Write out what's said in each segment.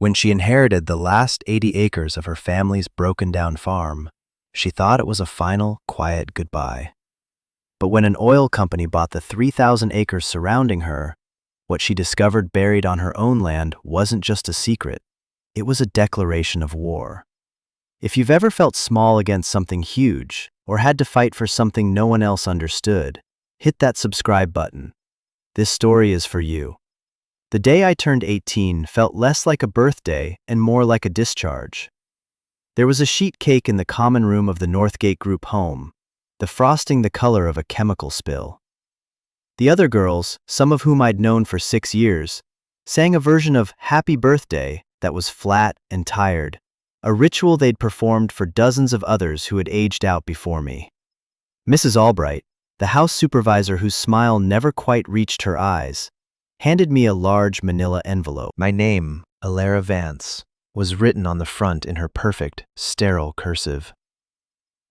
When she inherited the last 80 acres of her family's broken-down farm, she thought it was a final, quiet goodbye. But when an oil company bought the 3,000 acres surrounding her, what she discovered buried on her own land wasn't just a secret, it was a declaration of war. If you've ever felt small against something huge, or had to fight for something no one else understood, hit that subscribe button. This story is for you. The day I turned 18 felt less like a birthday and more like a discharge. There was a sheet cake in the common room of the Northgate Group home, the frosting the color of a chemical spill. The other girls, some of whom I'd known for 6 years, sang a version of Happy Birthday that was flat and tired, a ritual they'd performed for dozens of others who had aged out before me. Mrs. Albright, the house supervisor whose smile never quite reached her eyes, handed me a large manila envelope. My name, Alara Vance, was written on the front in her perfect, sterile cursive.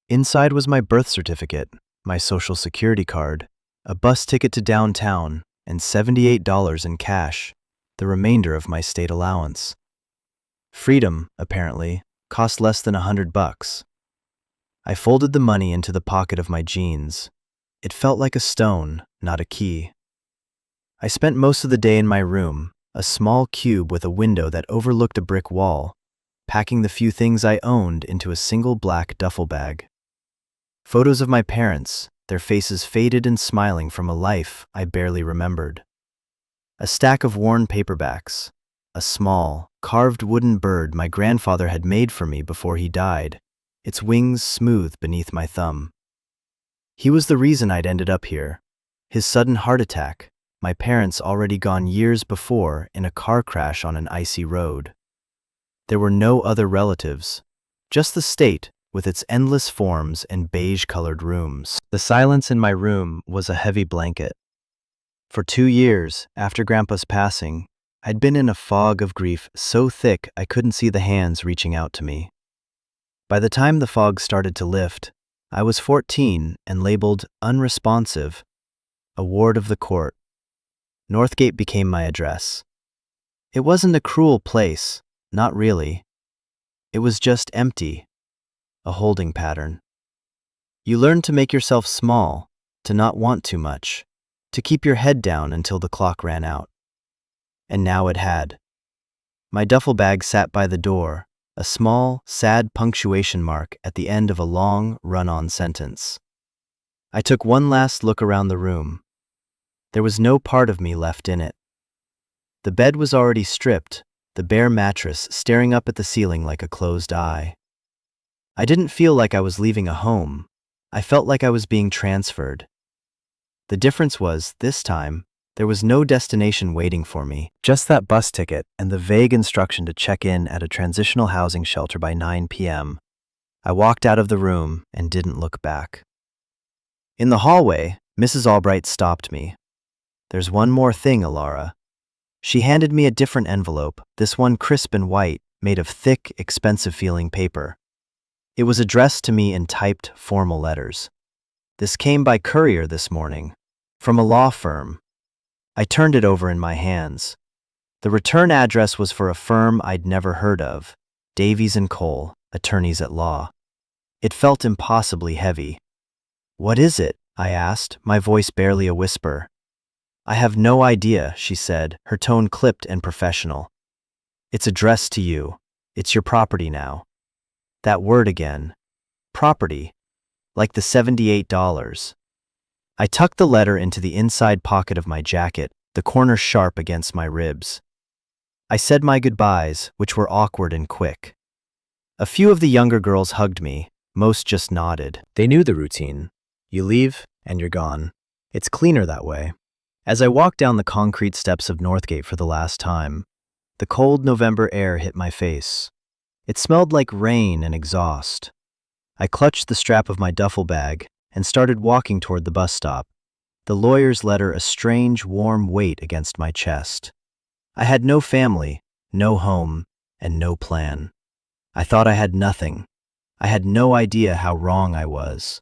Inside was my birth certificate, my social security card, a bus ticket to downtown, and $78 in cash, the remainder of my state allowance. Freedom, apparently, cost less than $100. I folded the money into the pocket of my jeans. It felt like a stone, not a key. I spent most of the day in my room, a small cube with a window that overlooked a brick wall, packing the few things I owned into a single black duffel bag. Photos of my parents, their faces faded and smiling from a life I barely remembered. A stack of worn paperbacks, a small, carved wooden bird my grandfather had made for me before he died, its wings smooth beneath my thumb. He was the reason I'd ended up here. His sudden heart attack, my parents already gone years before in a car crash on an icy road. There were no other relatives, just the state with its endless forms and beige-colored rooms. The silence in my room was a heavy blanket. For 2 years, after Grandpa's passing, I'd been in a fog of grief so thick I couldn't see the hands reaching out to me. By the time the fog started to lift, I was 14 and labeled unresponsive, a ward of the court. Northgate became my address. It wasn't a cruel place, not really. It was just empty, a holding pattern. You learn to make yourself small, to not want too much, to keep your head down until the clock ran out. And now it had. My duffel bag sat by the door, a small, sad punctuation mark at the end of a long, run-on sentence. I took one last look around the room. There was no part of me left in it. The bed was already stripped, the bare mattress staring up at the ceiling like a closed eye. I didn't feel like I was leaving a home. I felt like I was being transferred. The difference was, this time, there was no destination waiting for me, just that bus ticket and the vague instruction to check in at a transitional housing shelter by 9 p.m. I walked out of the room and didn't look back. In the hallway, Mrs. Albright stopped me. "There's one more thing, Alara." She handed me a different envelope, this one crisp and white, made of thick, expensive-feeling paper. It was addressed to me in typed, formal letters. "This came by courier this morning, from a law firm." I turned it over in my hands. The return address was for a firm I'd never heard of, Davies & Cole, attorneys at law. It felt impossibly heavy. "What is it?" I asked, my voice barely a whisper. "I have no idea," she said, her tone clipped and professional. "It's addressed to you. It's your property now." That word again. Property. Like the $78. I tucked the letter into the inside pocket of my jacket, the corner sharp against my ribs. I said my goodbyes, which were awkward and quick. A few of the younger girls hugged me, most just nodded. They knew the routine. You leave, and you're gone. It's cleaner that way. As I walked down the concrete steps of Northgate for the last time, the cold November air hit my face. It smelled like rain and exhaust. I clutched the strap of my duffel bag and started walking toward the bus stop, the lawyer's letter a strange, warm weight against my chest. I had no family, no home, and no plan. I thought I had nothing. I had no idea how wrong I was.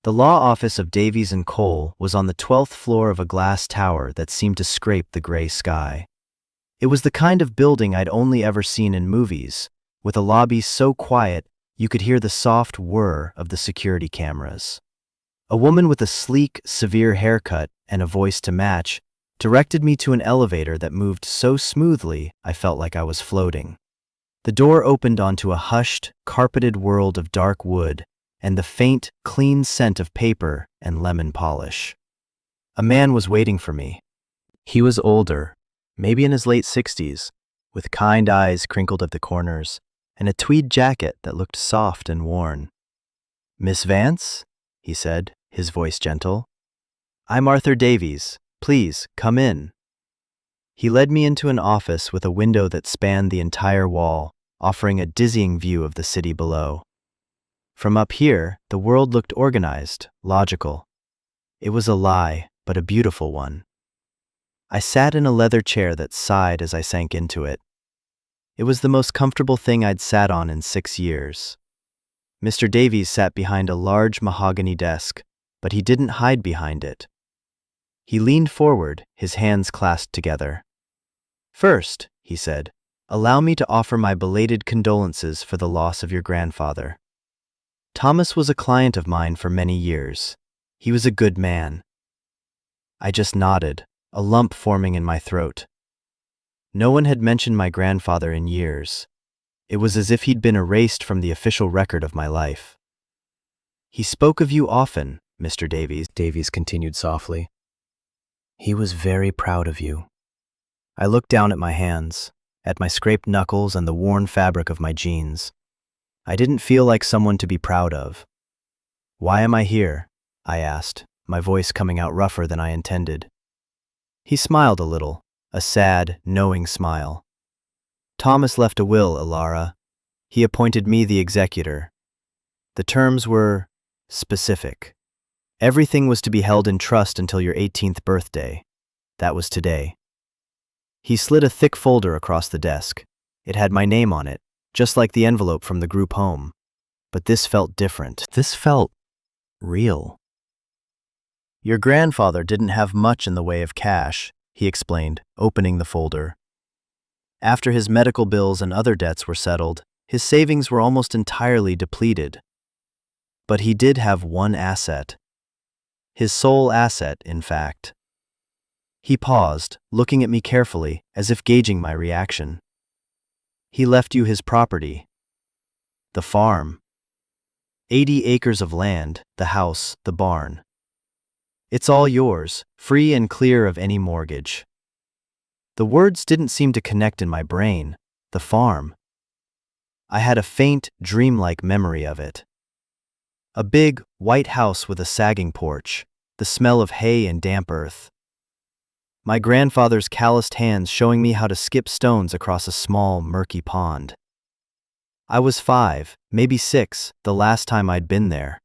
The law office of Davies & Cole was on the 12th floor of a glass tower that seemed to scrape the gray sky. It was the kind of building I'd only ever seen in movies, with a lobby so quiet you could hear the soft whir of the security cameras. A woman with a sleek, severe haircut and a voice to match directed me to an elevator that moved so smoothly I felt like I was floating. The door opened onto a hushed, carpeted world of dark wood and the faint, clean scent of paper and lemon polish. A man was waiting for me. He was older, maybe in his late 60s, with kind eyes crinkled at the corners and a tweed jacket that looked soft and worn. "Miss Vance?" he said, his voice gentle. "I'm Arthur Davies. Please, come in." He led me into an office with a window that spanned the entire wall, offering a dizzying view of the city below. From up here, the world looked organized, logical. It was a lie, but a beautiful one. I sat in a leather chair that sighed as I sank into it. It was the most comfortable thing I'd sat on in 6 years. Mr. Davies sat behind a large mahogany desk, but he didn't hide behind it. He leaned forward, his hands clasped together. "First," he said, "allow me to offer my belated condolences for the loss of your grandfather. Thomas was a client of mine for many years. He was a good man." I just nodded, a lump forming in my throat. No one had mentioned my grandfather in years. It was as if he'd been erased from the official record of my life. "He spoke of you often, Mr. Davies continued softly. "He was very proud of you." I looked down at my hands, at my scraped knuckles and the worn fabric of my jeans. I didn't feel like someone to be proud of. "Why am I here?" I asked, my voice coming out rougher than I intended. He smiled a little, a sad, knowing smile. "Thomas left a will, Ilara. He appointed me the executor. The terms were specific. Everything was to be held in trust until your 18th birthday. That was today." He slid a thick folder across the desk. It had my name on it, just like the envelope from the group home. But this felt different. This felt real. "Your grandfather didn't have much in the way of cash," he explained, opening the folder. "After his medical bills and other debts were settled, his savings were almost entirely depleted. But he did have one asset. His sole asset, in fact." He paused, looking at me carefully, as if gauging my reaction. "He left you his property. The farm. 80 acres of land, the house, the barn. It's all yours, free and clear of any mortgage." The words didn't seem to connect in my brain. The farm. I had a faint, dreamlike memory of it. A big, white house with a sagging porch, the smell of hay and damp earth. My grandfather's calloused hands showing me how to skip stones across a small, murky pond. I was 5, maybe 6, the last time I'd been there.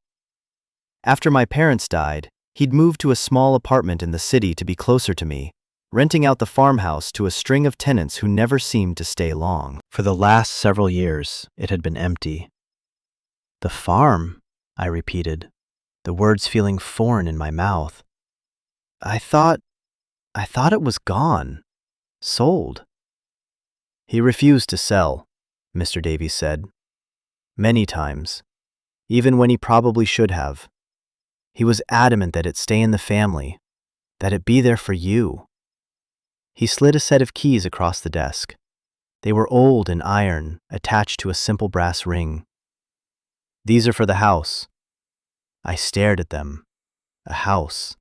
After my parents died, he'd moved to a small apartment in the city to be closer to me, renting out the farmhouse to a string of tenants who never seemed to stay long. For the last several years, it had been empty. "The farm," I repeated, the words feeling foreign in my mouth. I thought it was gone. Sold." "He refused to sell," Mr. Davies said. "Many times, even when he probably should have. He was adamant that it stay in the family, that it be there for you." He slid a set of keys across the desk. They were old and iron, attached to a simple brass ring. "These are for the house." I stared at them. A house.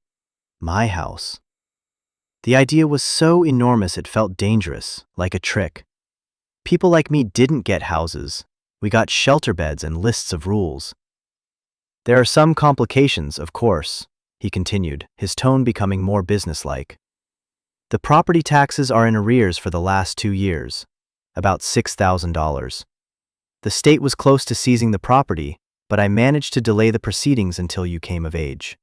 My house. The idea was so enormous it felt dangerous, like a trick. People like me didn't get houses. We got shelter beds and lists of rules. "There are some complications, of course," he continued, his tone becoming more businesslike. "The property taxes are in arrears for the last 2 years, about $6,000. The state was close to seizing the property, but I managed to delay the proceedings until you came of age.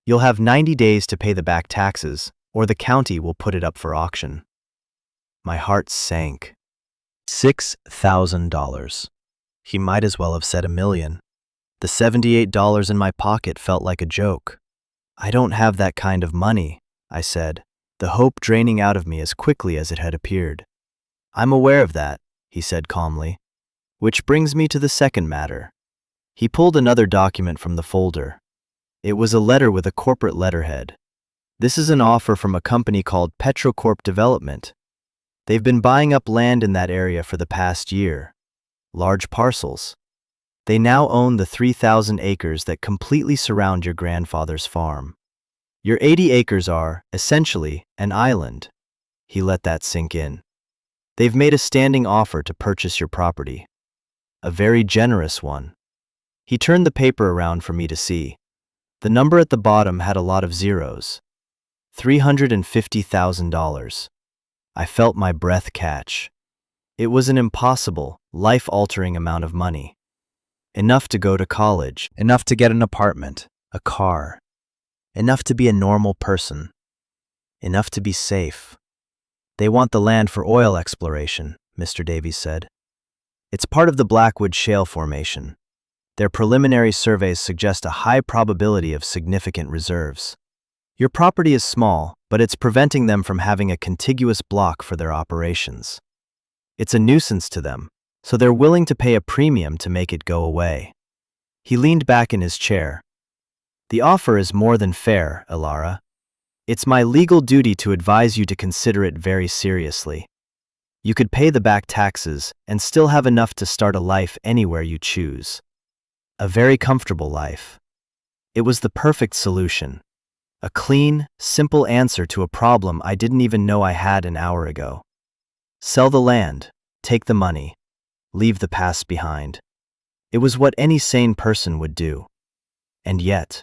You'll have 90 days to pay the back taxes, or the county will put it up for auction." My heart sank. $6,000. He might as well have said $1 million. The $78 in my pocket felt like a joke. "I don't have that kind of money," I said, the hope draining out of me as quickly as it had appeared. "I'm aware of that," he said calmly. "Which brings me to the second matter." He pulled another document from the folder. It was a letter with a corporate letterhead. "This is an offer from a company called Petrocorp Development. They've been buying up land in that area for the past year. Large parcels. They now own the 3,000 acres that completely surround your grandfather's farm. Your 80 acres are, essentially, an island." He let that sink in. "They've made a standing offer to purchase your property. A very generous one." He turned the paper around for me to see. The number at the bottom had a lot of zeros. $350,000. I felt my breath catch. It was an impossible, life-altering amount of money. Enough to go to college, enough to get an apartment, a car, enough to be a normal person, enough to be safe. "They want the land for oil exploration," Mr. Davies said. "It's part of the Blackwood Shale Formation. Their preliminary surveys suggest a high probability of significant reserves. Your property is small, but it's preventing them from having a contiguous block for their operations. It's a nuisance to them, so they're willing to pay a premium to make it go away." He leaned back in his chair. "The offer is more than fair, Ilara. It's my legal duty to advise you to consider it very seriously. You could pay the back taxes and still have enough to start a life anywhere you choose. A very comfortable life." It was the perfect solution. A clean, simple answer to a problem I didn't even know I had an hour ago. Sell the land, take the money, leave the past behind. It was what any sane person would do. And yet,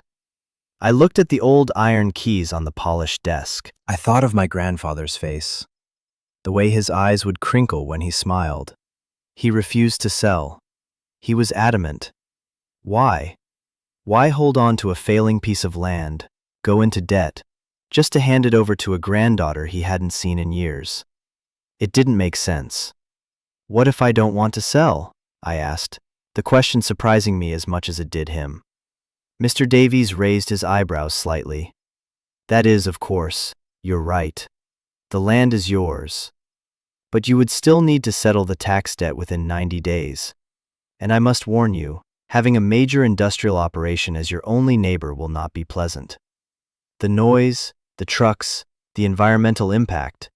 I looked at the old iron keys on the polished desk. I thought of my grandfather's face, the way his eyes would crinkle when he smiled. He refused to sell. He was adamant. Why? Why hold on to a failing piece of land, go into debt, just to hand it over to a granddaughter he hadn't seen in years? It didn't make sense. "What if I don't want to sell?" I asked, the question surprising me as much as it did him. Mr. Davies raised his eyebrows slightly. "That is, of course, you're right. The land is yours. But you would still need to settle the tax debt within 90 days. And I must warn you, having a major industrial operation as your only neighbor will not be pleasant. The noise, the trucks, the environmental impact.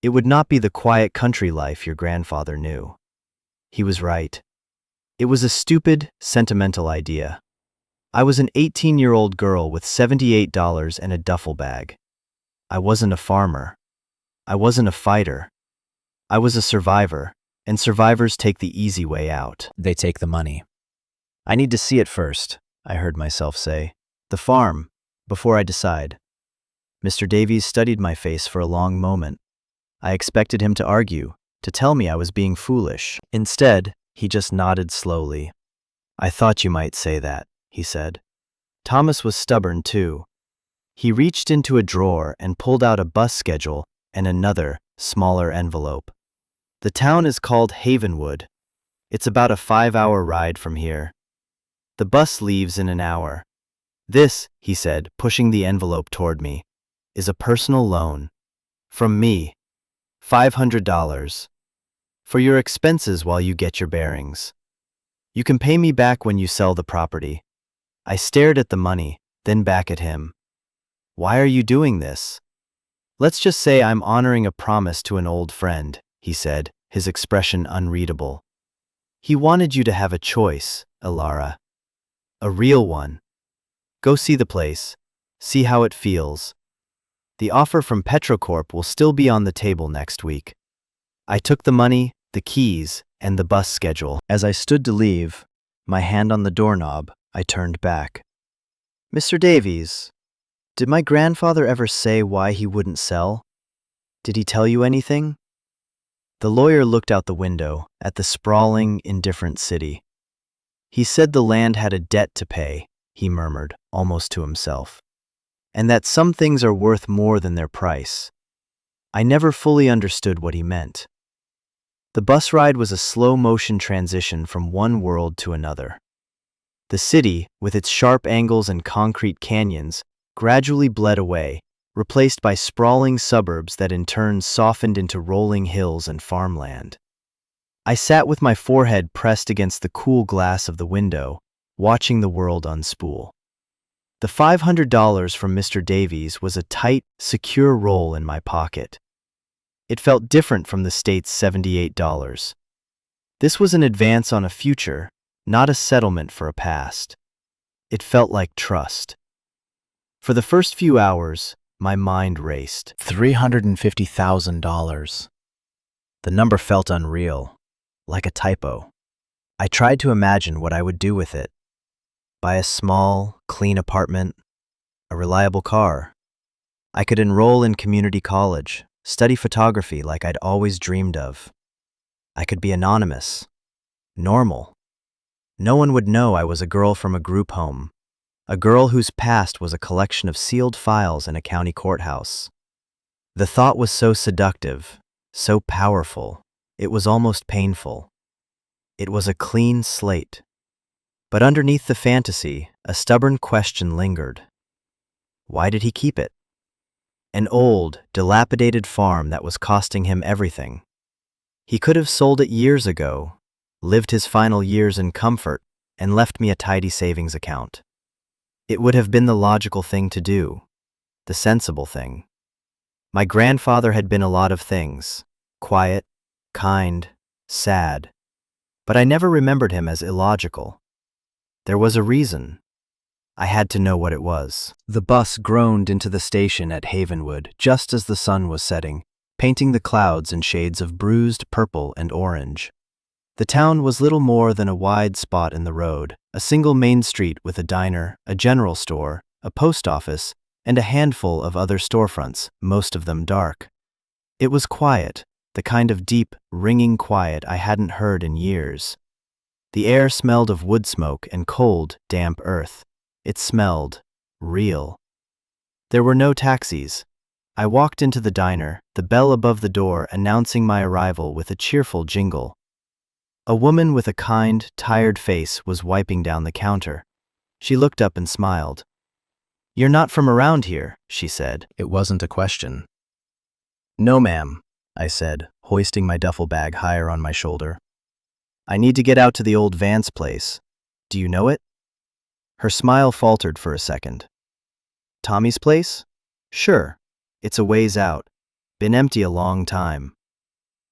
It would not be the quiet country life your grandfather knew." He was right. It was a stupid, sentimental idea. I was an 18-year-old girl with $78 and a duffel bag. I wasn't a farmer. I wasn't a fighter. I was a survivor, and survivors take the easy way out. They take the money. "I need to see it first," I heard myself say. "The farm, before I decide." Mr. Davies studied my face for a long moment. I expected him to argue, to tell me I was being foolish. Instead, he just nodded slowly. "I thought you might say that," he said. Thomas was stubborn too. He reached into a drawer and pulled out a bus schedule and another, smaller envelope. "The town is called Havenwood. It's about a 5-hour ride from here. The bus leaves in an hour. This," he said, pushing the envelope toward me, "is a personal loan. From me. $500. For your expenses while you get your bearings. You can pay me back when you sell the property." I stared at the money, then back at him. "Why are you doing this?" "Let's just say I'm honoring a promise to an old friend," he said, his expression unreadable. "He wanted you to have a choice, Ilara. A real one. Go see the place. See how it feels. The offer from Petrocorp will still be on the table next week." I took the money, the keys, and the bus schedule. As I stood to leave, my hand on the doorknob, I turned back. "Mr. Davies, did my grandfather ever say why he wouldn't sell? Did he tell you anything?" The lawyer looked out the window at the sprawling, indifferent city. "He said the land had a debt to pay," he murmured, almost to himself, "and that some things are worth more than their price." I never fully understood what he meant. The bus ride was a slow-motion transition from one world to another. The city, with its sharp angles and concrete canyons, gradually bled away, replaced by sprawling suburbs that in turn softened into rolling hills and farmland. I sat with my forehead pressed against the cool glass of the window, watching the world unspool. The $500 from Mr. Davies was a tight, secure roll in my pocket. It felt different from the state's $78. This was an advance on a future, not a settlement for a past. It felt like trust. For the first few hours, my mind raced. $350,000. The number felt unreal, like a typo. I tried to imagine what I would do with it. Buy a small, clean apartment, a reliable car. I could enroll in community college, study photography like I'd always dreamed of. I could be anonymous, normal. No one would know I was a girl from a group home, a girl whose past was a collection of sealed files in a county courthouse. The thought was so seductive, so powerful, it was almost painful. It was a clean slate. But underneath the fantasy, a stubborn question lingered. Why did he keep it? An old, dilapidated farm that was costing him everything. He could have sold it years ago, lived his final years in comfort, and left me a tidy savings account. It would have been the logical thing to do, the sensible thing. My grandfather had been a lot of things, quiet, kind, sad, but I never remembered him as illogical. There was a reason. I had to know what it was. The bus groaned into the station at Havenwood just as the sun was setting, painting the clouds in shades of bruised purple and orange. The town was little more than a wide spot in the road, a single main street with a diner, a general store, a post office, and a handful of other storefronts, most of them dark. It was quiet, the kind of deep, ringing quiet I hadn't heard in years. The air smelled of wood smoke and cold, damp earth. It smelled real. There were no taxis. I walked into the diner, the bell above the door announcing my arrival with a cheerful jingle. A woman with a kind, tired face was wiping down the counter. She looked up and smiled. "You're not from around here," she said. It wasn't a question. "No, ma'am," I said, hoisting my duffel bag higher on my shoulder. "I need to get out to the old Vance place. Do you know it?" Her smile faltered for a second. "Tommy's place? Sure. It's a ways out. Been empty a long time."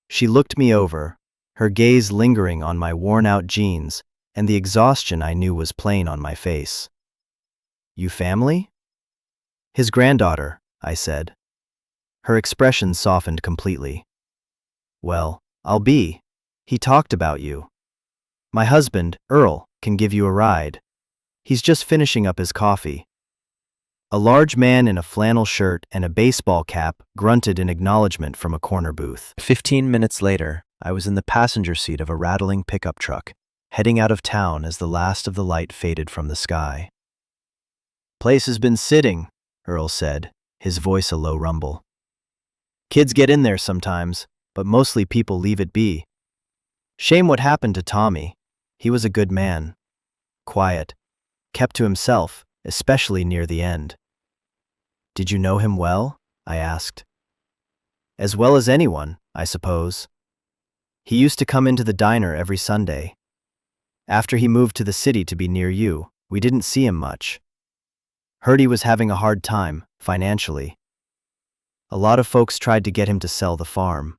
She looked me over, her gaze lingering on my worn-out jeans and the exhaustion I knew was plain on my face. "You family?" "His granddaughter," I said. Her expression softened completely. "Well, I'll be. He talked about you. My husband, Earl, can give you a ride. He's just finishing up his coffee." A large man in a flannel shirt and a baseball cap grunted in acknowledgement from a corner booth. 15 minutes later, I was in the passenger seat of a rattling pickup truck, heading out of town as the last of the light faded from the sky. "Place has been sitting," Earl said, his voice a low rumble. "Kids get in there sometimes, but mostly people leave it be. Shame what happened to Tommy. He was a good man. Quiet. Kept to himself, especially near the end." "Did you know him well?" I asked. "As well as anyone, I suppose. He used to come into the diner every Sunday. After he moved to the city to be near you, we didn't see him much. Heard he was having a hard time, financially. A lot of folks tried to get him to sell the farm,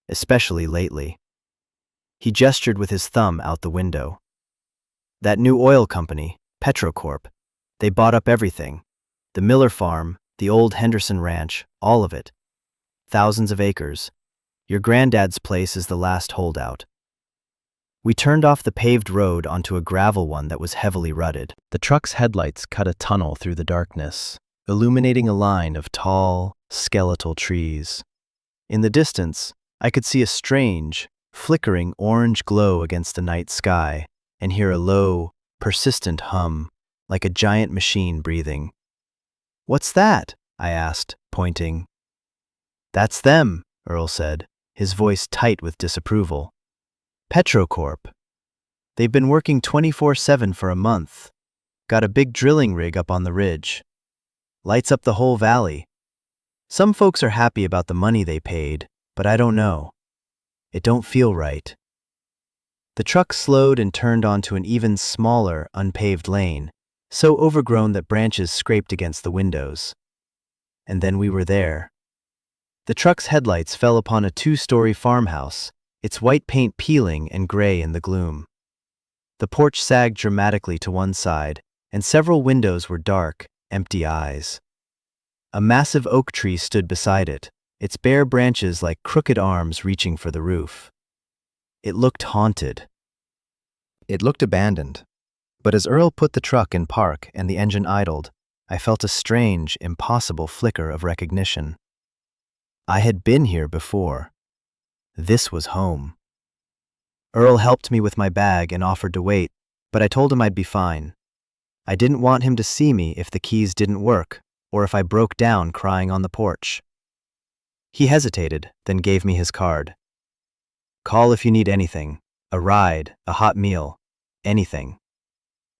especially lately." He gestured with his thumb out the window. "That new oil company, Petrocorp, they bought up everything. The Miller farm, the old Henderson ranch, all of it. Thousands of acres. Your granddad's place is the last holdout." We turned off the paved road onto a gravel one that was heavily rutted. The truck's headlights cut a tunnel through the darkness, illuminating a line of tall, skeletal trees. In the distance, I could see a strange, flickering orange glow against the night sky and hear a low, persistent hum, like a giant machine breathing. "What's that?" I asked, pointing. "That's them," Earl said, his voice tight with disapproval. "Petrocorp. They've been working 24/7 for a month. Got a big drilling rig up on the ridge. Lights up the whole valley. Some folks are happy about the money they paid, but I don't know. It don't feel right. The truck slowed and turned onto an even smaller, unpaved lane, so overgrown that branches scraped against the windows. And then we were there. The truck's headlights fell upon a 2-story farmhouse, its white paint peeling and gray in the gloom. The porch sagged dramatically to one side, and several windows were dark, empty eyes. A massive oak tree stood beside it, its bare branches like crooked arms reaching for the roof. It looked haunted. It looked abandoned. But as Earl put the truck in park and the engine idled, I felt a strange, impossible flicker of recognition. I had been here before. This was home. Earl helped me with my bag and offered to wait, but I told him I'd be fine. I didn't want him to see me if the keys didn't work, or if I broke down crying on the porch. He hesitated, then gave me his card. Call if you need anything, a ride, a hot meal, anything.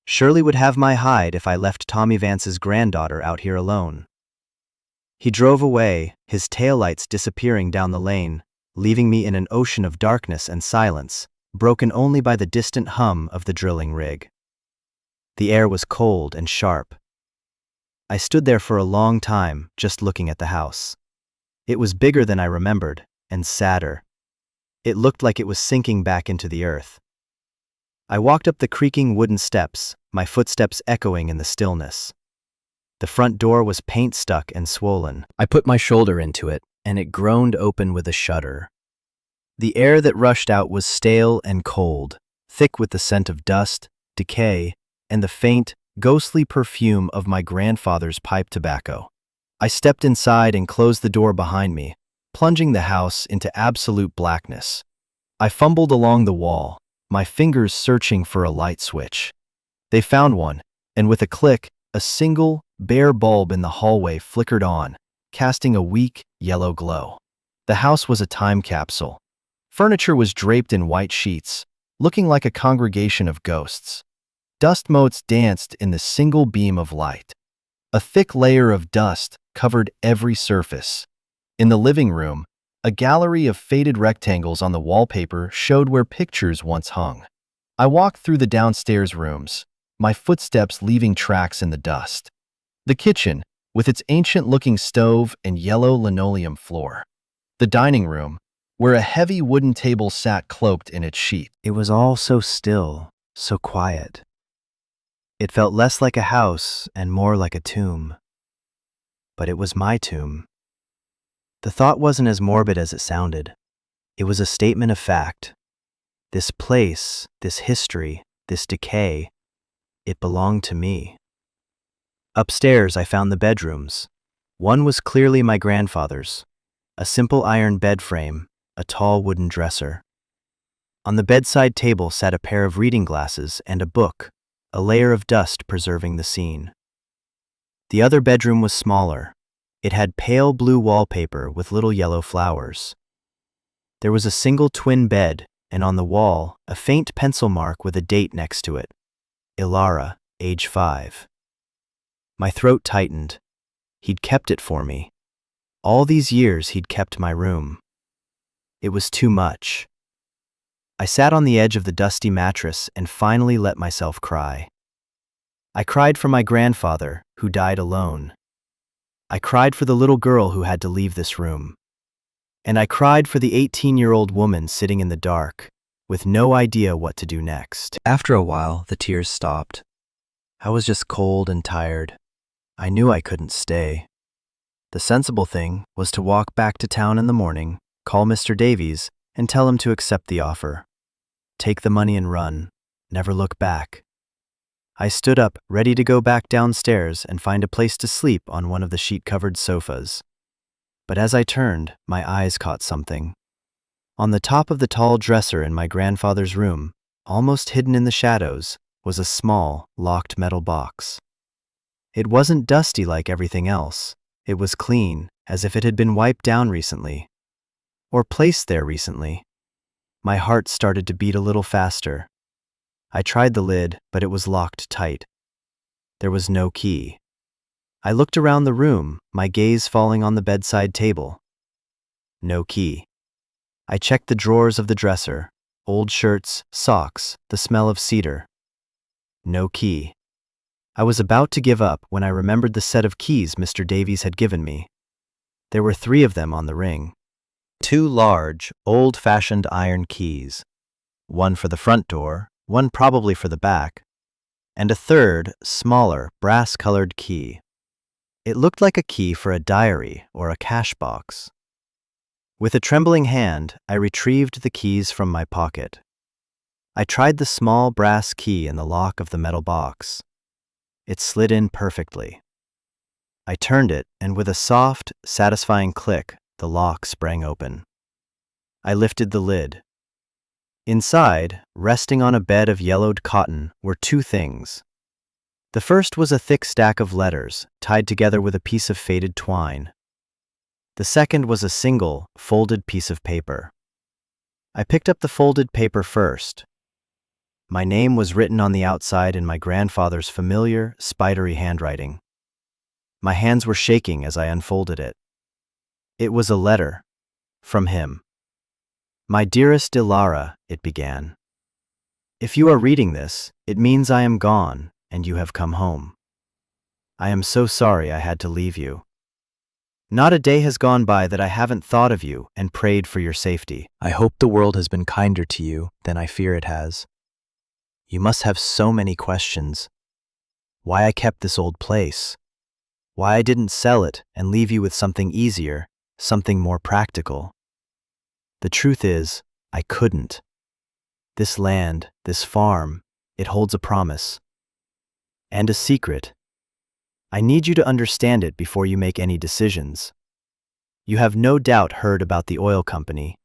Shirley would have my hide if I left Tommy Vance's granddaughter out here alone. He drove away, his taillights disappearing down the lane, leaving me in an ocean of darkness and silence, broken only by the distant hum of the drilling rig. The air was cold and sharp. I stood there for a long time, just looking at the house. It was bigger than I remembered, and sadder. It looked like it was sinking back into the earth. I walked up the creaking wooden steps, my footsteps echoing in the stillness. The front door was paint-stuck and swollen. I put my shoulder into it, and it groaned open with a shudder. The air that rushed out was stale and cold, thick with the scent of dust, decay, and the faint, ghostly perfume of my grandfather's pipe tobacco. I stepped inside and closed the door behind me, plunging the house into absolute blackness. I fumbled along the wall, my fingers searching for a light switch. They found one, and with a click, a single, bare bulb in the hallway flickered on, casting a weak, yellow glow. The house was a time capsule. Furniture was draped in white sheets, looking like a congregation of ghosts. Dust motes danced in the single beam of light. A thick layer of dust covered every surface. In the living room, a gallery of faded rectangles on the wallpaper showed where pictures once hung. I walked through the downstairs rooms, my footsteps leaving tracks in the dust. The kitchen, with its ancient-looking stove and yellow linoleum floor. The dining room, where a heavy wooden table sat cloaked in its sheet. It was all so still, so quiet. It felt less like a house and more like a tomb. But it was my tomb. The thought wasn't as morbid as it sounded. It was a statement of fact. This place, this history, this decay, it belonged to me. Upstairs, I found the bedrooms. One was clearly my grandfather's. A simple iron bed frame, a tall wooden dresser. On the bedside table sat a pair of reading glasses and a book, a layer of dust preserving the scene. The other bedroom was smaller. It had pale blue wallpaper with little yellow flowers. There was a single twin bed, and on the wall, a faint pencil mark with a date next to it. Ilara, age 5. My throat tightened. He'd kept it for me. All these years he'd kept my room. It was too much. I sat on the edge of the dusty mattress and finally let myself cry. I cried for my grandfather, who died alone. I cried for the little girl who had to leave this room. And I cried for the 18-year-old woman sitting in the dark, with no idea what to do next. After a while, the tears stopped. I was just cold and tired. I knew I couldn't stay. The sensible thing was to walk back to town in the morning, call Mr. Davies, and tell him to accept the offer. Take the money and run. Never look back. I stood up, ready to go back downstairs and find a place to sleep on one of the sheet-covered sofas. But as I turned, my eyes caught something. On the top of the tall dresser in my grandfather's room, almost hidden in the shadows, was a small, locked metal box. It wasn't dusty like everything else. It was clean, as if it had been wiped down recently. Or placed there recently. My heart started to beat a little faster. I tried the lid, but it was locked tight. There was no key. I looked around the room, my gaze falling on the bedside table. No key. I checked the drawers of the dresser, old shirts, socks, the smell of cedar. No key. I was about to give up when I remembered the set of keys Mr. Davies had given me. There were 3 of them on the ring. 2 large, old-fashioned iron keys. One for the front door, one probably for the back, and a third, smaller, brass-colored key. It looked like a key for a diary or a cash box. With a trembling hand, I retrieved the keys from my pocket. I tried the small brass key in the lock of the metal box. It slid in perfectly. I turned it, and with a soft, satisfying click, the lock sprang open. I lifted the lid. Inside, resting on a bed of yellowed cotton, were 2 things. The first was a thick stack of letters, tied together with a piece of faded twine. The second was a single, folded piece of paper. I picked up the folded paper first. My name was written on the outside in my grandfather's familiar, spidery handwriting. My hands were shaking as I unfolded it. It was a letter. From him. "My dearest Dilara," it began. "If you are reading this, it means I am gone, and you have come home. I am so sorry I had to leave you. Not a day has gone by that I haven't thought of you and prayed for your safety. I hope the world has been kinder to you than I fear it has. You must have so many questions. Why I kept this old place. Why I didn't sell it and leave you with something easier, something more practical. The truth is, I couldn't. This land, this farm, it holds a promise. And a secret. I need you to understand it before you make any decisions. You have no doubt heard about the oil company.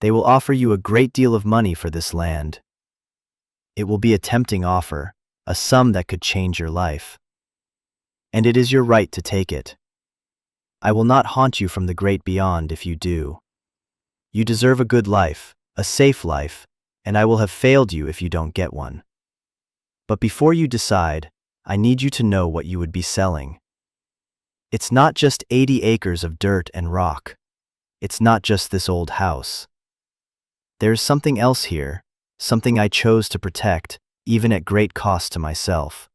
They will offer you a great deal of money for this land. It will be a tempting offer, a sum that could change your life. And it is your right to take it. I will not haunt you from the great beyond if you do. You deserve a good life, a safe life, and I will have failed you if you don't get one. But before you decide, I need you to know what you would be selling. It's not just 80 acres of dirt and rock. It's not just this old house. There's something else here, something I chose to protect, even at great cost to myself.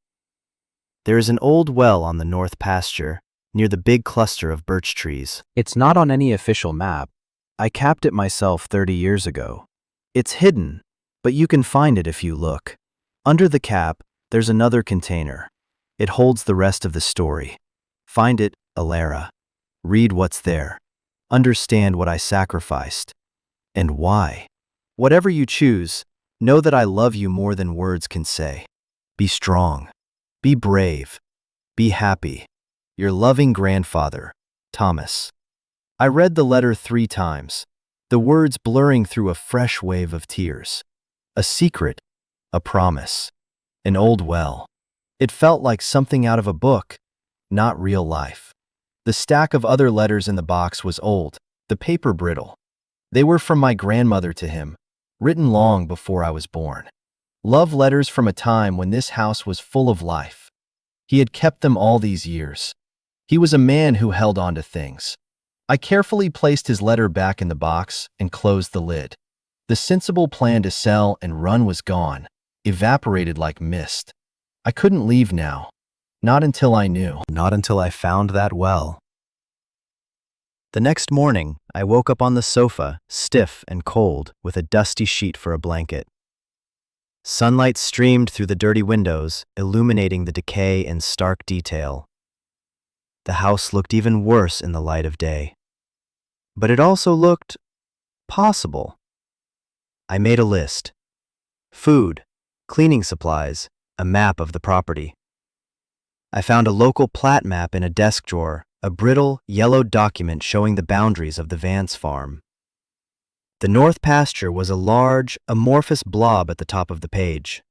There is an old well on the north pasture, near the big cluster of birch trees. It's not on any official map. I capped it myself 30 years ago. It's hidden, but you can find it if you look. Under the cap, there's another container. It holds the rest of the story. Find it, Alara. Read what's there. Understand what I sacrificed. And why. Whatever you choose, know that I love you more than words can say. Be strong. Be brave. Be happy. Your loving grandfather, Thomas. I read the letter 3 times, the words blurring through a fresh wave of tears. A secret, a promise, an old well. It felt like something out of a book, not real life. The stack of other letters in the box was old, the paper brittle. They were from my grandmother to him, written long before I was born. Love letters from a time when this house was full of life. He had kept them all these years. He was a man who held on to things. I carefully placed his letter back in the box and closed the lid. The sensible plan to sell and run was gone, evaporated like mist. I couldn't leave now. Not until I knew. Not until I found that well. The next morning, I woke up on the sofa, stiff and cold, with a dusty sheet for a blanket. Sunlight streamed through the dirty windows, illuminating the decay in stark detail. The house looked even worse in the light of day. But it also looked possible. I made a list. Food, cleaning supplies, a map of the property. I found a local plat map in a desk drawer, a brittle, yellowed document showing the boundaries of the Vance farm. The north pasture was a large, amorphous blob at the top of the page.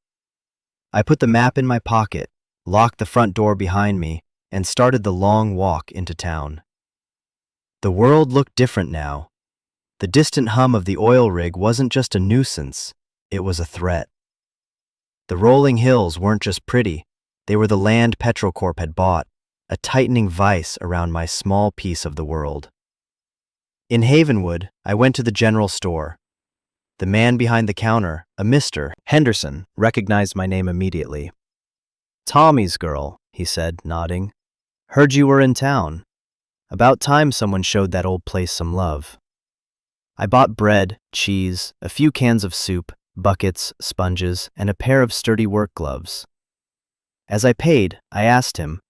I put the map in my pocket, locked the front door behind me, and started the long walk into town. The world looked different now. The distant hum of the oil rig wasn't just a nuisance, it was a threat. The rolling hills weren't just pretty, they were the land Petrocorp had bought, a tightening vice around my small piece of the world. In Havenwood, I went to the general store. The man behind the counter, a Mr. Henderson, recognized my name immediately. "Tommy's girl," he said, nodding. "Heard you were in town. About time someone showed that old place some love." I bought bread, cheese, a few cans of soup, buckets, sponges, and a pair of sturdy work gloves. As I paid, I asked him,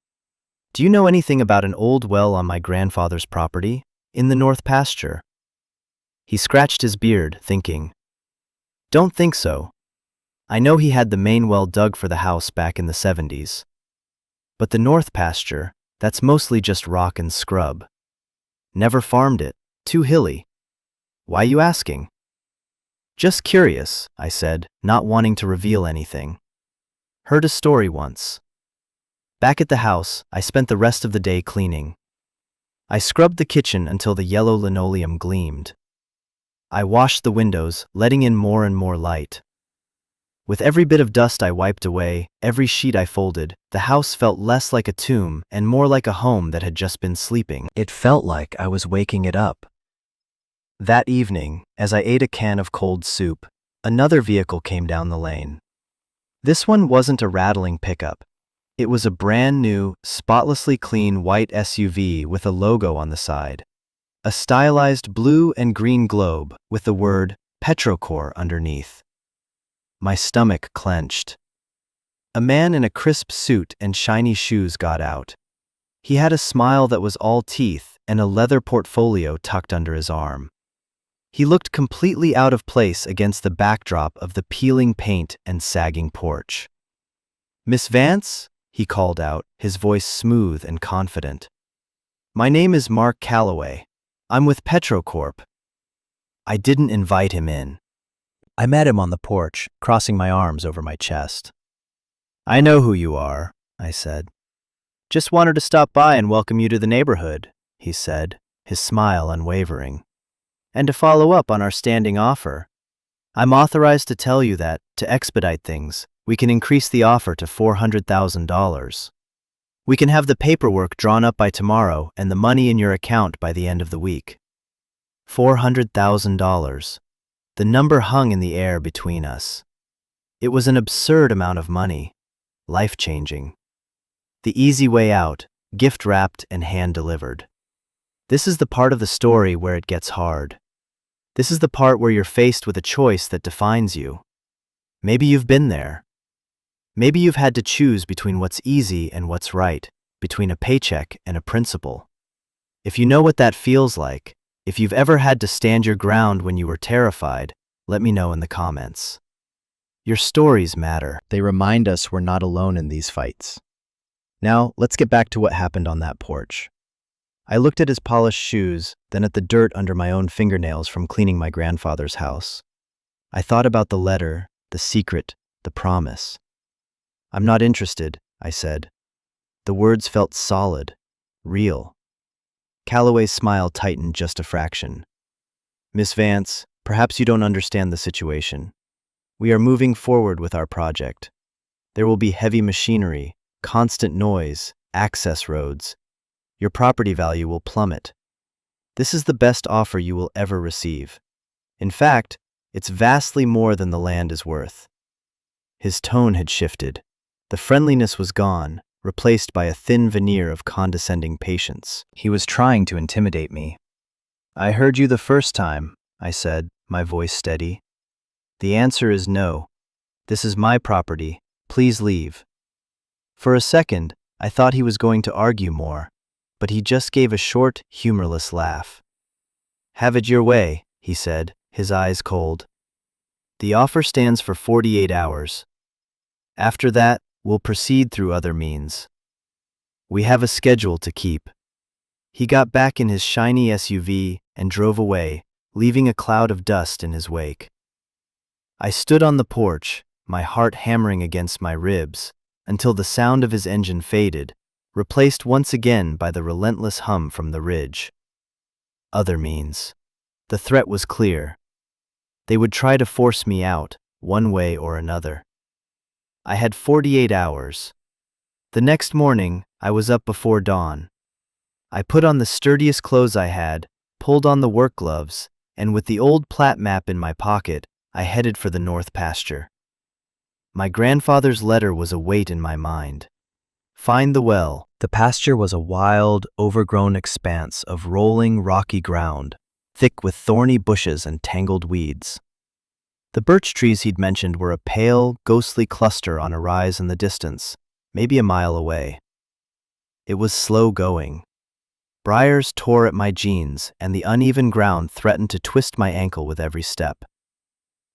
"Do you know anything about an old well on my grandfather's property, in the north pasture?" He scratched his beard, thinking. "Don't think so. I know he had the main well dug for the house back in the 70s. But the north pasture, that's mostly just rock and scrub. Never farmed it, too hilly. Why you asking?" "Just curious," I said, not wanting to reveal anything. "Heard a story once." Back at the house, I spent the rest of the day cleaning. I scrubbed the kitchen until the yellow linoleum gleamed. I washed the windows, letting in more and more light. With every bit of dust I wiped away, every sheet I folded, the house felt less like a tomb and more like a home that had just been sleeping. It felt like I was waking it up. That evening, as I ate a can of cold soup, another vehicle came down the lane. This one wasn't a rattling pickup. It was a brand new, spotlessly clean white SUV with a logo on the side. A stylized blue and green globe with the word Petrocore underneath. My stomach clenched. A man in a crisp suit and shiny shoes got out. He had a smile that was all teeth and a leather portfolio tucked under his arm. He looked completely out of place against the backdrop of the peeling paint and sagging porch. "Miss Vance?" he called out, his voice smooth and confident. "My name is Mark Calloway. I'm with Petrocorp." I didn't invite him in. I met him on the porch, crossing my arms over my chest. "I know who you are," I said. "Just wanted to stop by and welcome you to the neighborhood," he said, his smile unwavering. "And to follow up on our standing offer. I'm authorized to tell you that, to expedite things, we can increase the offer to $400,000. We can have the paperwork drawn up by tomorrow and the money in your account by the end of the week." $400,000. The number hung in the air between us. It was an absurd amount of money, life-changing. The easy way out, gift-wrapped and hand-delivered. This is the part of the story where it gets hard. This is the part where you're faced with a choice that defines you. Maybe you've been there. Maybe you've had to choose between what's easy and what's right, between a paycheck and a principle. If you know what that feels like, if you've ever had to stand your ground when you were terrified, let me know in the comments. Your stories matter. They remind us we're not alone in these fights. Now, let's get back to what happened on that porch. I looked at his polished shoes, then at the dirt under my own fingernails from cleaning my grandfather's house. I thought about the letter, the secret, the promise. "I'm not interested," I said. The words felt solid, real. Calloway's smile tightened just a fraction. "Miss Vance, perhaps you don't understand the situation. We are moving forward with our project. There will be heavy machinery, constant noise, access roads. Your property value will plummet. This is the best offer you will ever receive. In fact, it's vastly more than the land is worth." His tone had shifted. The friendliness was gone, replaced by a thin veneer of condescending patience. He was trying to intimidate me. "I heard you the first time," I said, my voice steady. "The answer is no. This is my property. Please leave." For a second, I thought he was going to argue more, but he just gave a short, humorless laugh. "Have it your way," he said, his eyes cold. "The offer stands for 48 hours. After that, we'll proceed through other means. We have a schedule to keep." He got back in his shiny SUV and drove away, leaving a cloud of dust in his wake. I stood on the porch, my heart hammering against my ribs, until the sound of his engine faded, replaced once again by the relentless hum from the ridge. Other means. The threat was clear. They would try to force me out, one way or another. I had 48 hours. The next morning, I was up before dawn. I put on the sturdiest clothes I had, pulled on the work gloves, and with the old plat map in my pocket, I headed for the north pasture. My grandfather's letter was a weight in my mind. Find the well. The pasture was a wild, overgrown expanse of rolling, rocky ground, thick with thorny bushes and tangled weeds. The birch trees he'd mentioned were a pale, ghostly cluster on a rise in the distance, maybe a mile away. It was slow going. Briars tore at my jeans, and the uneven ground threatened to twist my ankle with every step.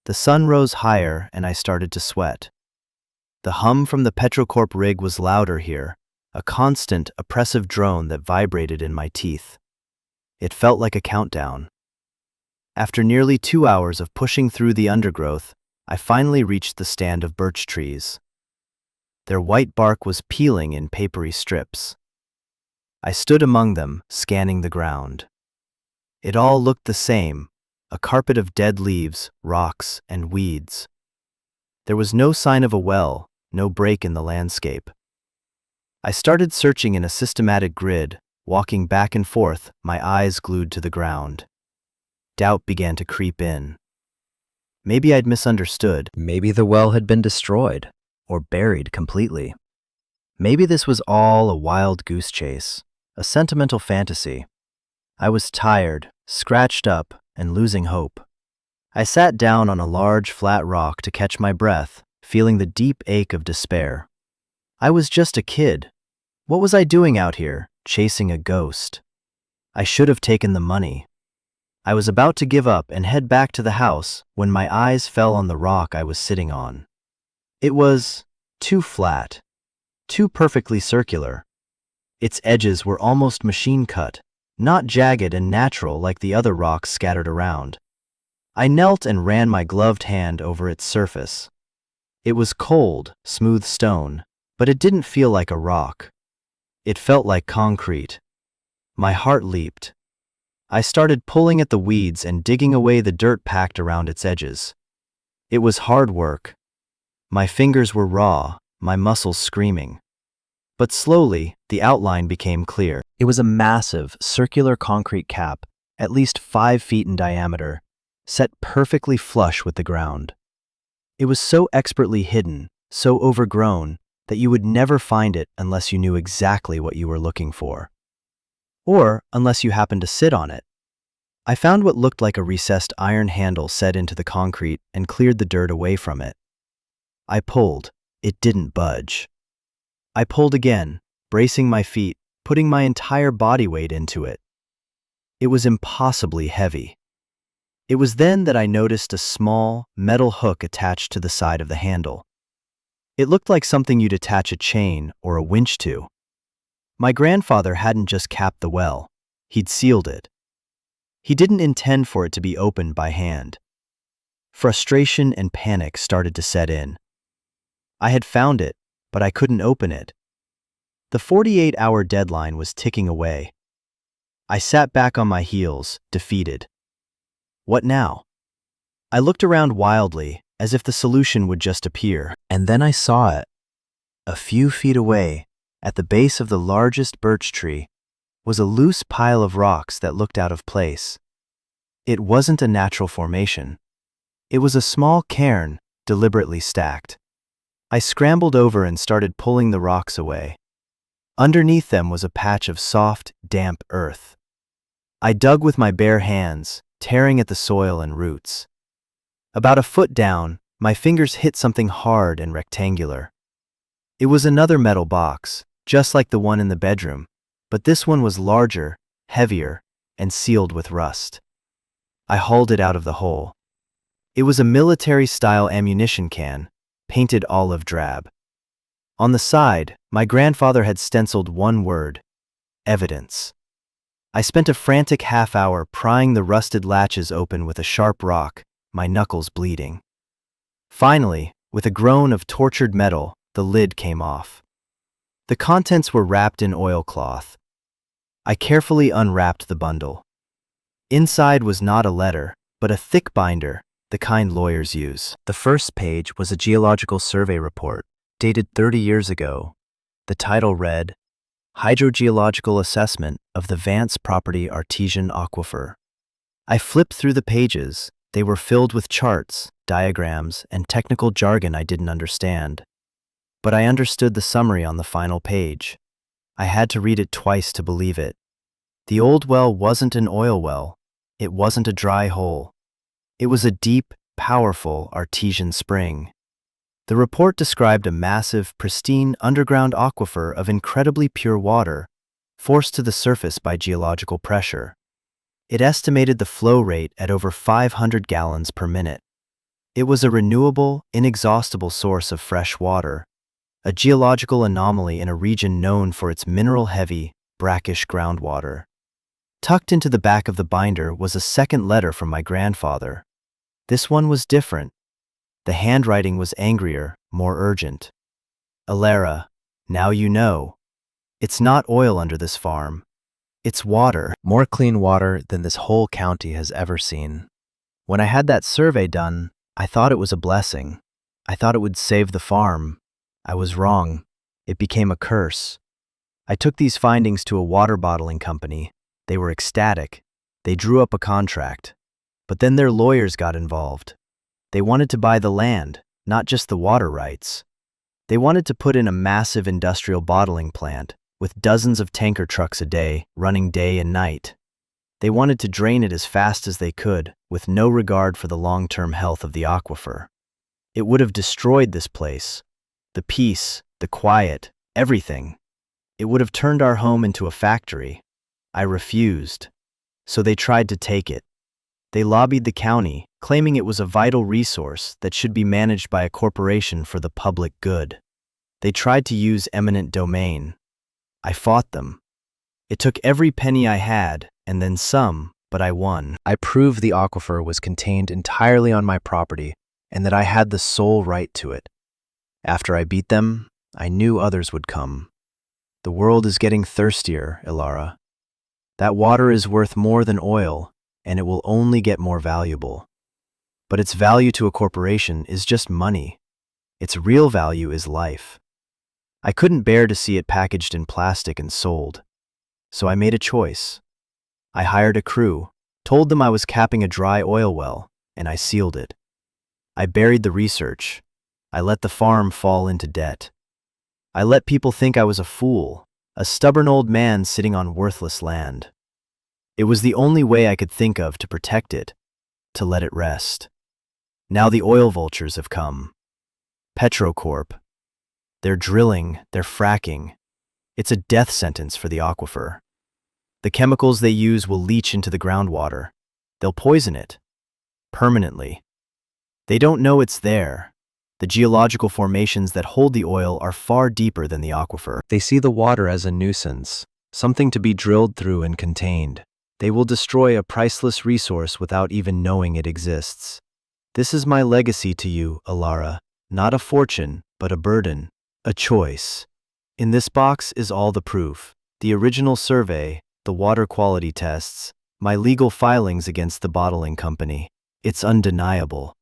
The sun rose higher, and I started to sweat. The hum from the Petrocorp rig was louder here, a constant, oppressive drone that vibrated in my teeth. It felt like a countdown. After nearly 2 hours of pushing through the undergrowth, I finally reached the stand of birch trees. Their white bark was peeling in papery strips. I stood among them, scanning the ground. It all looked the same, a carpet of dead leaves, rocks, and weeds. There was no sign of a well, no break in the landscape. I started searching in a systematic grid, walking back and forth, my eyes glued to the ground. Doubt began to creep in. Maybe I'd misunderstood. Maybe the well had been destroyed, or buried completely. Maybe this was all a wild goose chase, a sentimental fantasy. I was tired, scratched up, and losing hope. I sat down on a large, flat rock to catch my breath, feeling the deep ache of despair. I was just a kid. What was I doing out here, chasing a ghost? I should have taken the money. I was about to give up and head back to the house when my eyes fell on the rock I was sitting on. It was too flat, too perfectly circular. Its edges were almost machine-cut, not jagged and natural like the other rocks scattered around. I knelt and ran my gloved hand over its surface. It was cold, smooth stone, but it didn't feel like a rock. It felt like concrete. My heart leaped. I started pulling at the weeds and digging away the dirt packed around its edges. It was hard work. My fingers were raw, my muscles screaming. But slowly, the outline became clear. It was a massive, circular concrete cap, at least 5 feet in diameter, set perfectly flush with the ground. It was so expertly hidden, so overgrown, that you would never find it unless you knew exactly what you were looking for. Or unless you happened to sit on it. I found what looked like a recessed iron handle set into the concrete and cleared the dirt away from it. I pulled. It didn't budge. I pulled again, bracing my feet, putting my entire body weight into it. It was impossibly heavy. It was then that I noticed a small, metal hook attached to the side of the handle. It looked like something you'd attach a chain or a winch to. My grandfather hadn't just capped the well, he'd sealed it. He didn't intend for it to be opened by hand. Frustration and panic started to set in. I had found it, but I couldn't open it. The 48-hour deadline was ticking away. I sat back on my heels, defeated. What now? I looked around wildly, as if the solution would just appear, and then I saw it. A few feet away, at the base of the largest birch tree, was a loose pile of rocks that looked out of place. It wasn't a natural formation. It was a small cairn, deliberately stacked. I scrambled over and started pulling the rocks away. Underneath them was a patch of soft, damp earth. I dug with my bare hands, tearing at the soil and roots. About a foot down, my fingers hit something hard and rectangular. It was another metal box, just like the one in the bedroom, but this one was larger, heavier, and sealed with rust. I hauled it out of the hole. It was a military-style ammunition can, painted olive drab. On the side, my grandfather had stenciled one word: evidence. I spent a frantic half-hour prying the rusted latches open with a sharp rock, my knuckles bleeding. Finally, with a groan of tortured metal, the lid came off. The contents were wrapped in oilcloth. I carefully unwrapped the bundle. Inside was not a letter, but a thick binder, the kind lawyers use. The first page was a geological survey report, dated 30 years ago. The title read, Hydrogeological Assessment of the Vance Property Artesian Aquifer. I flipped through the pages. They were filled with charts, diagrams, and technical jargon I didn't understand. But I understood the summary on the final page. I had to read it twice to believe it. The old well wasn't an oil well. It wasn't a dry hole. It was a deep, powerful artesian spring. The report described a massive, pristine underground aquifer of incredibly pure water, forced to the surface by geological pressure. It estimated the flow rate at over 500 gallons per minute. It was a renewable, inexhaustible source of fresh water, a geological anomaly in a region known for its mineral-heavy, brackish groundwater. Tucked into the back of the binder was a second letter from my grandfather. This one was different. The handwriting was angrier, more urgent. Alara, now you know. It's not oil under this farm. It's water, more clean water than this whole county has ever seen. When I had that survey done, I thought it was a blessing. I thought it would save the farm. I was wrong. It became a curse. I took these findings to a water bottling company. They were ecstatic. They drew up a contract. But then their lawyers got involved. They wanted to buy the land, not just the water rights. They wanted to put in a massive industrial bottling plant with dozens of tanker trucks a day, running day and night. They wanted to drain it as fast as they could, with no regard for the long-term health of the aquifer. It would have destroyed this place. The peace, the quiet, everything. It would have turned our home into a factory. I refused. So they tried to take it. They lobbied the county, claiming it was a vital resource that should be managed by a corporation for the public good. They tried to use eminent domain. I fought them. It took every penny I had, and then some, but I won. I proved the aquifer was contained entirely on my property, and that I had the sole right to it. After I beat them, I knew others would come. The world is getting thirstier, Alara. That water is worth more than oil, and it will only get more valuable. But its value to a corporation is just money. Its real value is life. I couldn't bear to see it packaged in plastic and sold. So I made a choice. I hired a crew, told them I was capping a dry oil well, and I sealed it. I buried the research. I let the farm fall into debt. I let people think I was a fool, a stubborn old man sitting on worthless land. It was the only way I could think of to protect it, to let it rest. Now the oil vultures have come. Petrocorp. They're drilling, they're fracking. It's a death sentence for the aquifer. The chemicals they use will leach into the groundwater. They'll poison it. Permanently. They don't know it's there. The geological formations that hold the oil are far deeper than the aquifer. They see the water as a nuisance, something to be drilled through and contained. They will destroy a priceless resource without even knowing it exists. This is my legacy to you, Alara. Not a fortune, but a burden, a choice. In this box is all the proof. The original survey, the water quality tests, my legal filings against the bottling company. It's undeniable.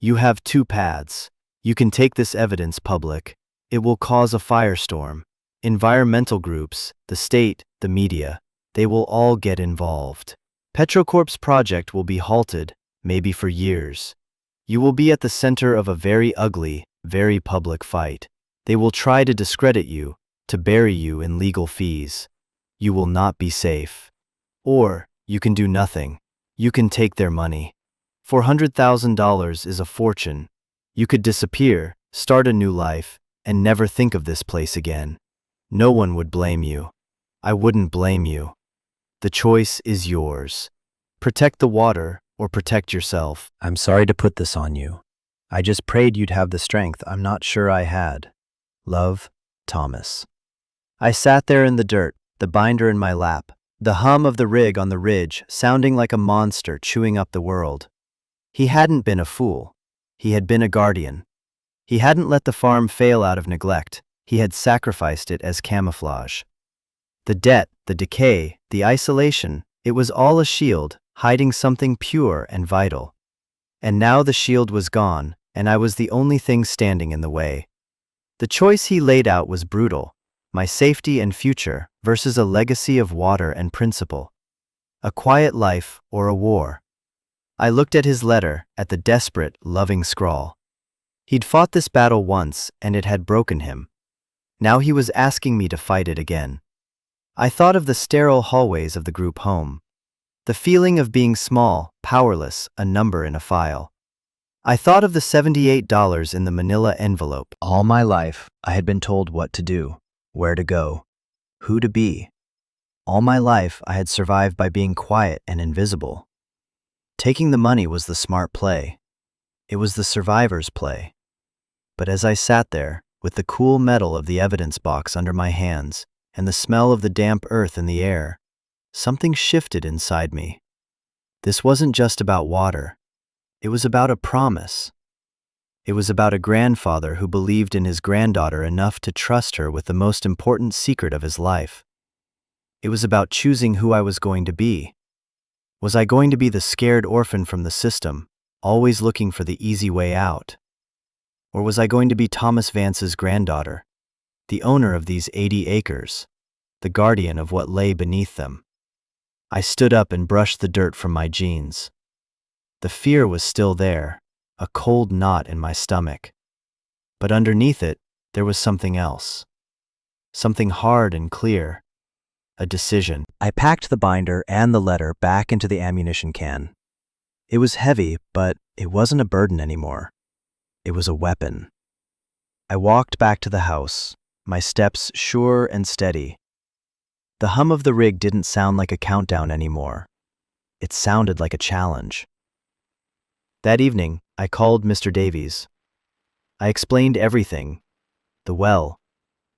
You have two paths. You can take this evidence public. It will cause a firestorm. Environmental groups, the state, the media, they will all get involved. Petrocorp's project will be halted, maybe for years. You will be at the center of a very ugly, very public fight. They will try to discredit you, to bury you in legal fees. You will not be safe. Or, you can do nothing. You can take their money. $400,000 is a fortune. You could disappear, start a new life, and never think of this place again. No one would blame you. I wouldn't blame you. The choice is yours. Protect the water or protect yourself. I'm sorry to put this on you. I just prayed you'd have the strength I'm not sure I had. Love, Thomas. I sat there in the dirt, the binder in my lap, the hum of the rig on the ridge sounding like a monster chewing up the world. He hadn't been a fool. He had been a guardian. He hadn't let the farm fail out of neglect. He had sacrificed it as camouflage. The debt, the decay, the isolation, it was all a shield, hiding something pure and vital. And now the shield was gone, and I was the only thing standing in the way. The choice he laid out was brutal. My safety and future versus a legacy of water and principle. A quiet life or a war. I looked at his letter, at the desperate, loving scrawl. He'd fought this battle once and it had broken him. Now he was asking me to fight it again. I thought of the sterile hallways of the group home. The feeling of being small, powerless, a number in a file. I thought of the $78 in the manila envelope. All my life, I had been told what to do, where to go, who to be. All my life, I had survived by being quiet and invisible. Taking the money was the smart play. It was the survivor's play. But as I sat there, with the cool metal of the evidence box under my hands and the smell of the damp earth in the air, something shifted inside me. This wasn't just about water. It was about a promise. It was about a grandfather who believed in his granddaughter enough to trust her with the most important secret of his life. It was about choosing who I was going to be. Was I going to be the scared orphan from the system, always looking for the easy way out? Or was I going to be Thomas Vance's granddaughter, the owner of these 80 acres, the guardian of what lay beneath them? I stood up and brushed the dirt from my jeans. The fear was still there, a cold knot in my stomach. But underneath it, there was something else. Something hard and clear. A decision. I packed the binder and the letter back into the ammunition can. It was heavy, but it wasn't a burden anymore. It was a weapon. I walked back to the house, my steps sure and steady. The hum of the rig didn't sound like a countdown anymore. It sounded like a challenge. That evening, I called Mr. Davies. I explained everything. The well,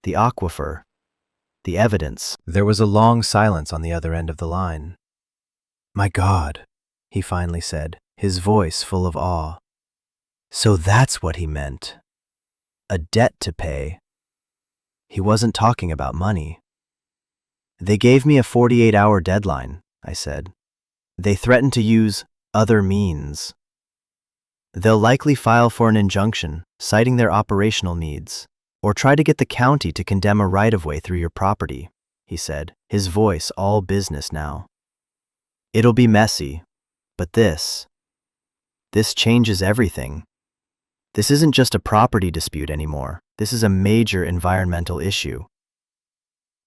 the aquifer, the evidence. There was a long silence on the other end of the line. "My God," he finally said, his voice full of awe. So that's what he meant. A debt to pay. He wasn't talking about money. "They gave me a 48-hour deadline," I said. "They threatened to use other means. They'll likely file for an injunction, citing their operational needs, or try to get the county to condemn a right-of-way through your property," he said, his voice all business now. "It'll be messy, but this changes everything. This isn't just a property dispute anymore. This is a major environmental issue."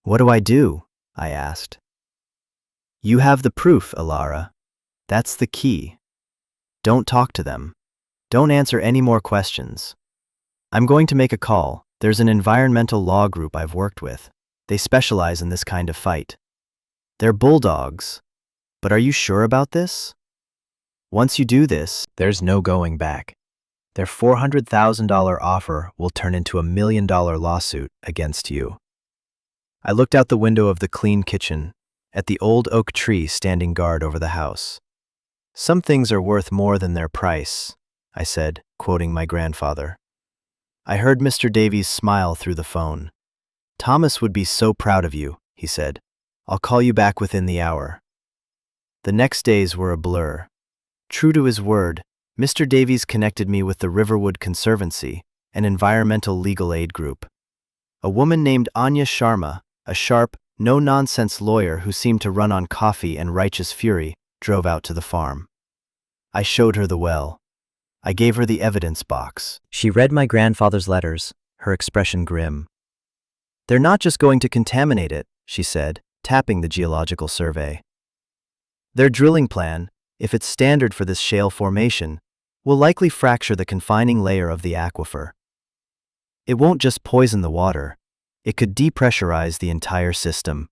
"What do I do?" I asked. "You have the proof, Alara. That's the key. Don't talk to them. Don't answer any more questions. I'm going to make a call. There's an environmental law group I've worked with. They specialize in this kind of fight. They're bulldogs. But are you sure about this? Once you do this, there's no going back. Their $400,000 offer will turn into $1 million lawsuit against you." I looked out the window of the clean kitchen, at the old oak tree standing guard over the house. "Some things are worth more than their price," I said, quoting my grandfather. I heard Mr. Davies smile through the phone. "Thomas would be so proud of you," he said. "I'll call you back within the hour." The next days were a blur. True to his word, Mr. Davies connected me with the Riverwood Conservancy, an environmental legal aid group. A woman named Anya Sharma, a sharp, no-nonsense lawyer who seemed to run on coffee and righteous fury, drove out to the farm. I showed her the well. I gave her the evidence box. She read my grandfather's letters, her expression grim. "They're not just going to contaminate it," she said, tapping the geological survey. "Their drilling plan, if it's standard for this shale formation, will likely fracture the confining layer of the aquifer. It won't just poison the water, it could depressurize the entire system.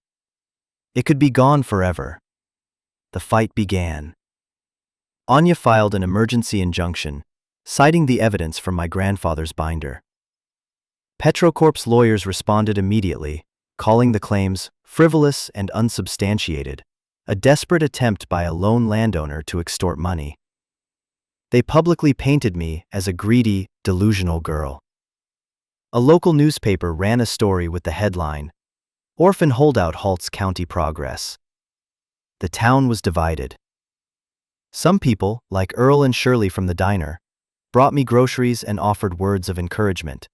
It could be gone forever." The fight began. Anya filed an emergency injunction, citing the evidence from my grandfather's binder. Petrocorp's lawyers responded immediately, calling the claims frivolous and unsubstantiated, a desperate attempt by a lone landowner to extort money. They publicly painted me as a greedy, delusional girl. A local newspaper ran a story with the headline, "Orphan Holdout Halts County Progress." The town was divided. Some people, like Earl and Shirley from the diner, brought me groceries and offered words of encouragement.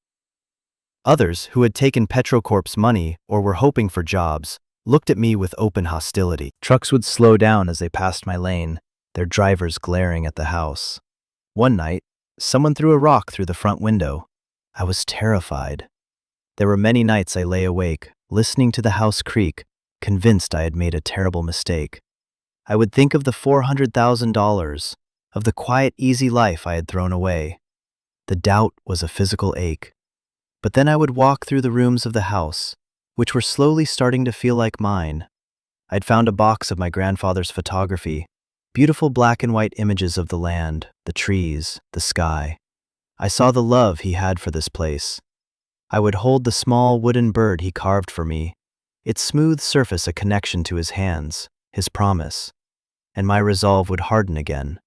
Others, who had taken Petrocorp's money or were hoping for jobs, looked at me with open hostility. Trucks would slow down as they passed my lane, their drivers glaring at the house. One night, someone threw a rock through the front window. I was terrified. There were many nights I lay awake, listening to the house creak, convinced I had made a terrible mistake. I would think of the $400,000, of the quiet, easy life I had thrown away. The doubt was a physical ache. But then I would walk through the rooms of the house, which were slowly starting to feel like mine. I'd found a box of my grandfather's photography, beautiful black and white images of the land, the trees, the sky. I saw the love he had for this place. I would hold the small wooden bird he carved for me, its smooth surface a connection to his hands, his promise, and my resolve would harden again.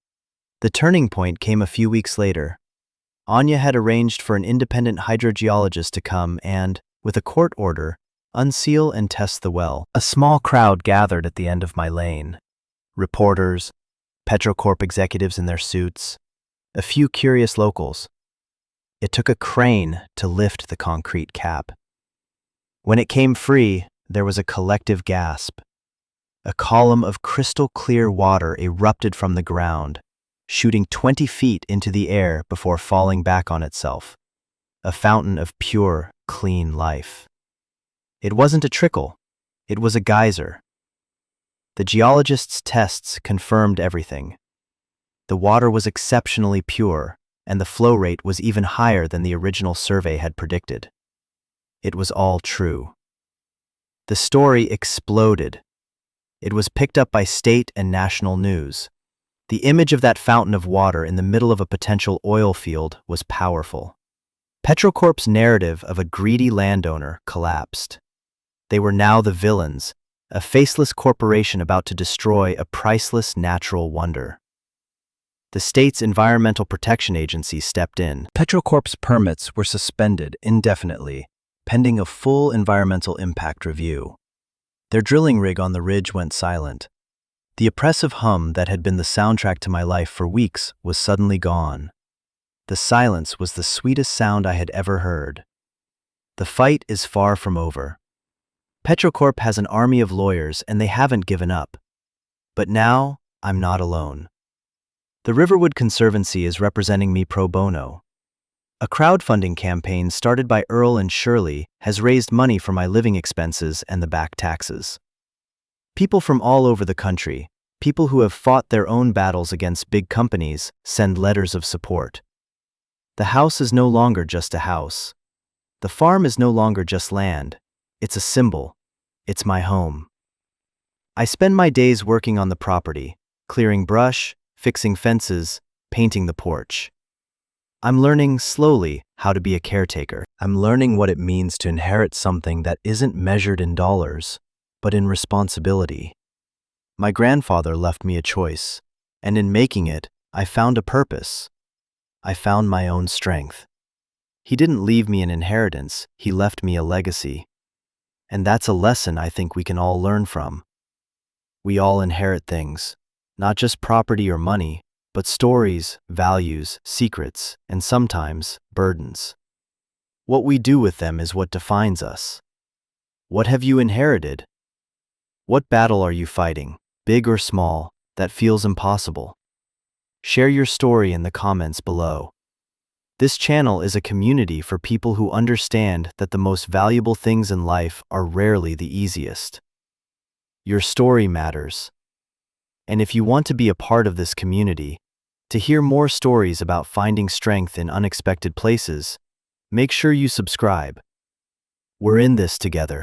The turning point came a few weeks later. Anya had arranged for an independent hydrogeologist to come and, with a court order, unseal and test the well. A small crowd gathered at the end of my lane. Reporters, Petrocorp executives in their suits, a few curious locals. It took a crane to lift the concrete cap. When it came free, there was a collective gasp. A column of crystal-clear water erupted from the ground, shooting 20 feet into the air before falling back on itself. A fountain of pure, clean life. It wasn't a trickle, it was a geyser. The geologist's tests confirmed everything. The water was exceptionally pure, and the flow rate was even higher than the original survey had predicted. It was all true. The story exploded. It was picked up by state and national news. The image of that fountain of water in the middle of a potential oil field was powerful. Petrocorp's narrative of a greedy landowner collapsed. They were now the villains, a faceless corporation about to destroy a priceless natural wonder. The state's Environmental Protection Agency stepped in. Petrocorp's permits were suspended indefinitely, pending a full environmental impact review. Their drilling rig on the ridge went silent. The oppressive hum that had been the soundtrack to my life for weeks was suddenly gone. The silence was the sweetest sound I had ever heard. The fight is far from over. Petrocorp has an army of lawyers and they haven't given up. But now, I'm not alone. The Riverwood Conservancy is representing me pro bono. A crowdfunding campaign started by Earl and Shirley has raised money for my living expenses and the back taxes. People from all over the country, people who have fought their own battles against big companies, send letters of support. The house is no longer just a house. The farm is no longer just land. It's a symbol. It's my home. I spend my days working on the property, clearing brush, fixing fences, painting the porch. I'm learning slowly how to be a caretaker. I'm learning what it means to inherit something that isn't measured in dollars, but in responsibility. My grandfather left me a choice, and in making it, I found a purpose. I found my own strength. He didn't leave me an inheritance, he left me a legacy. And that's a lesson I think we can all learn from. We all inherit things, not just property or money, but stories, values, secrets, and sometimes burdens. What we do with them is what defines us. What have you inherited? What battle are you fighting, big or small, that feels impossible? Share your story in the comments below. This channel is a community for people who understand that the most valuable things in life are rarely the easiest. Your story matters. And if you want to be a part of this community, to hear more stories about finding strength in unexpected places, make sure you subscribe. We're in this together.